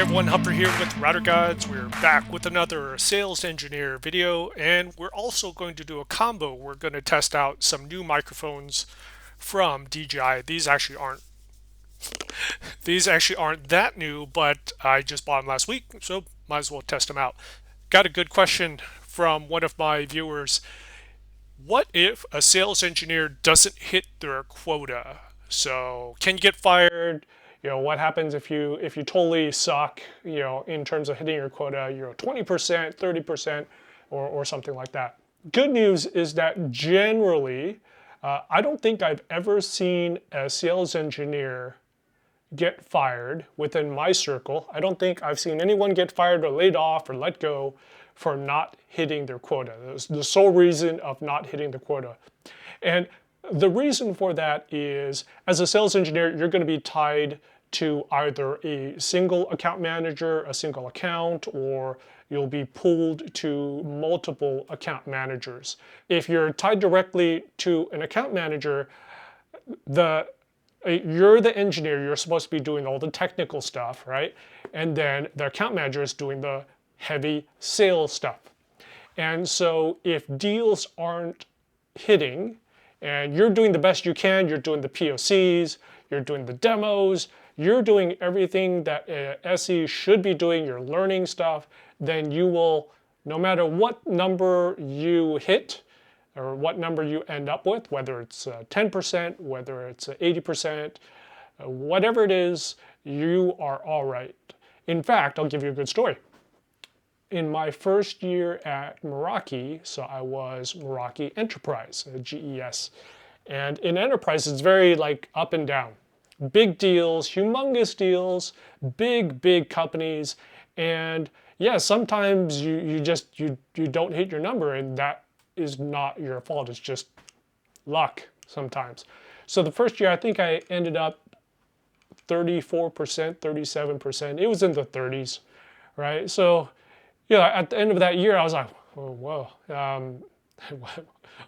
Everyone, Humper here with Router Guides. We're back with another sales engineer video, and we're also going to do a combo. We're going to test out some new microphones from DJI. These actually aren't that new, but I just bought them last week, so might as well test them out. Got a good question from one of my viewers. What if a sales engineer doesn't hit their quota? So can you get fired? What happens if you totally suck, in terms of hitting your quota, 20%, 30%, or something like that. Good news is that generally, I don't think I've ever seen a sales engineer get fired within my circle. I don't think I've seen anyone get fired or laid off or let go for not hitting their quota. That's the sole reason of not hitting the quota. And the reason for that is, as a sales engineer, you're going to be tied to either a single account manager, a single account, or you'll be pulled to multiple account managers. If you're tied directly to an account manager, you're the engineer, you're supposed to be doing all the technical stuff, right? And then the account manager is doing the heavy sales stuff. And so if deals aren't hitting, and you're doing the best you can, you're doing the POCs, you're doing the demos, you're doing everything that a SE should be doing, you're learning stuff, then you will, no matter what number you hit, or what number you end up with, whether it's 10%, whether it's 80%, whatever it is, you are all right. In fact, I'll give you a good story. In my first year at Meraki, so I was Meraki Enterprise, GES. And in Enterprise, it's very up and down. Big deals, humongous deals, big companies. And yeah, sometimes you don't hit your number, and that is not your fault. It's just luck sometimes. So the first year, I think I ended up 34%, 37%. It was in the 30s, right? So, at the end of that year, I was like, oh, whoa,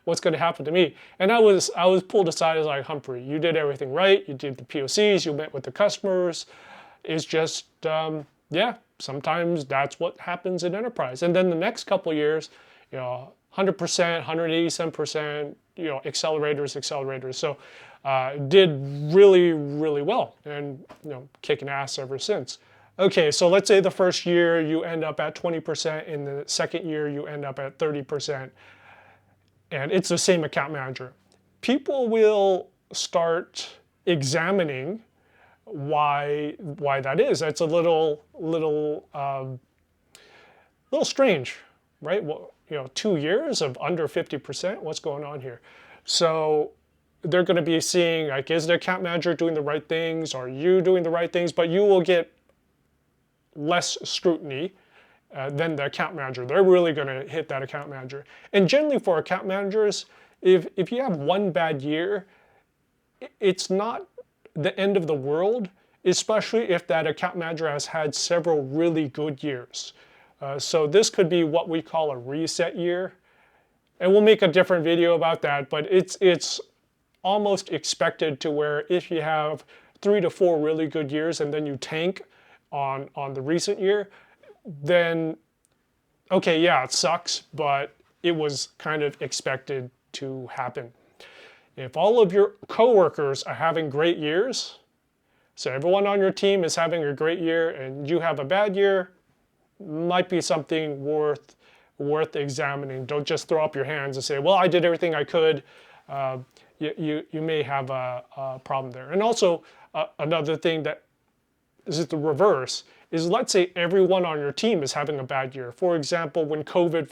what's going to happen to me? And I was pulled aside as Humphrey, you did everything right. You did the POCs, you met with the customers. It's just, sometimes that's what happens in enterprise. And then the next couple of years, 100%, 187%, accelerators. So did really, really well, and kicking ass ever since. Okay, so let's say the first year you end up at 20%, in the second year you end up at 30%, and it's the same account manager. People will start examining why that is. That's a little strange, right? Well, 2 years of under 50%, what's going on here? So they're going to be seeing, is the account manager doing the right things? Are you doing the right things? But you will get less scrutiny than the account manager. They're really going to hit that account manager. And generally for account managers, if you have one bad year, it's not the end of the world, especially if that account manager has had several really good years. So this could be what we call a reset year. And we'll make a different video about that, but it's almost expected to where if you have 3 to 4 really good years and then you tank on the recent year, then okay, yeah, it sucks, but it was kind of expected to happen. If all of your coworkers are having great years, so everyone on your team is having a great year and you have a bad year, might be something worth examining. Don't just throw up your hands and say, well, I did everything I could. You may have a problem there. And also another thing that is the reverse is, let's say everyone on your team is having a bad year. For example, when COVID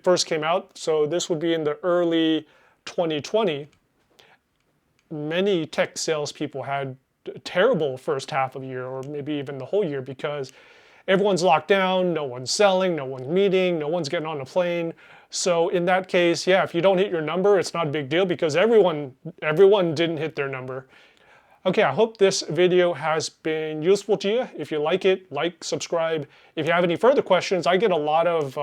first came out, so this would be in the early 2020, many tech salespeople had a terrible first half of the year, or maybe even the whole year, because everyone's locked down, no one's selling, no one's meeting, no one's getting on a plane. So in that case, yeah, if you don't hit your number, it's not a big deal because everyone didn't hit their number. Okay, I hope this video has been useful to you. If you like it, like, subscribe. If you have any further questions, I make a lot of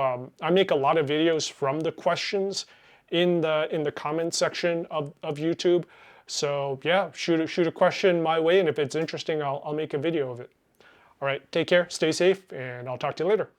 videos from the questions in the comment section of YouTube. So yeah, shoot a question my way, and if it's interesting, I'll make a video of it. All right, take care, stay safe, and I'll talk to you later.